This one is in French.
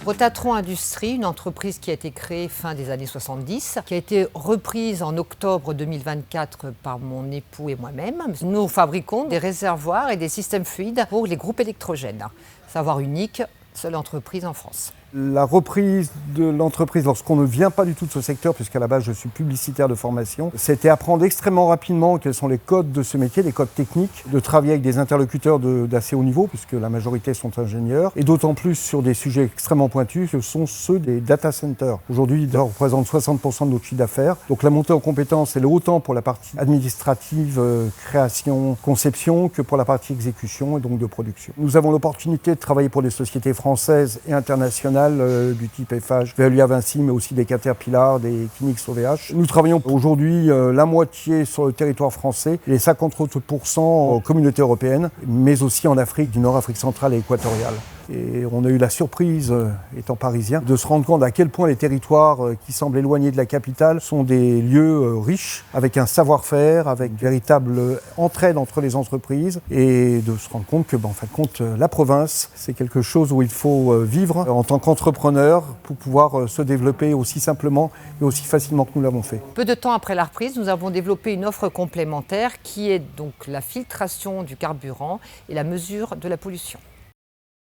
Rotatron Industrie, une entreprise qui a été créée fin des années 70, qui a été reprise en octobre 2024 par mon époux et moi-même. Nous fabriquons des réservoirs et des systèmes fluides pour les groupes électrogènes. Savoir unique, seule entreprise en France. La reprise de l'entreprise, lorsqu'on ne vient pas du tout de ce secteur, puisqu'à la base je suis publicitaire de formation, c'était apprendre extrêmement rapidement quels sont les codes de ce métier, les codes techniques, de travailler avec des interlocuteurs d'assez haut niveau, puisque la majorité sont ingénieurs, et d'autant plus sur des sujets extrêmement pointus, que sont ceux des data centers. Aujourd'hui, ils représentent 60% de notre chiffre d'affaires. Donc la montée en compétences, elle est autant pour la partie administrative, création, conception, que pour la partie exécution et donc de production. Nous avons l'opportunité de travailler pour des sociétés françaises et internationales du type FH, Veolia Vinci, mais aussi des Caterpillar, des Kinix OVH. Nous travaillons aujourd'hui la moitié sur le territoire français et les 50% en communauté européenne, mais aussi en Afrique du Nord, Afrique centrale et équatoriale. Et on a eu la surprise, étant parisien, de se rendre compte à quel point les territoires qui semblent éloignés de la capitale sont des lieux riches, avec un savoir-faire, avec une véritable entraide entre les entreprises, et de se rendre compte que, en fin de compte, la province, c'est quelque chose où il faut vivre en tant qu'entrepreneur pour pouvoir se développer aussi simplement et aussi facilement que nous l'avons fait. Peu de temps après la reprise, nous avons développé une offre complémentaire qui est donc la filtration du carburant et la mesure de la pollution.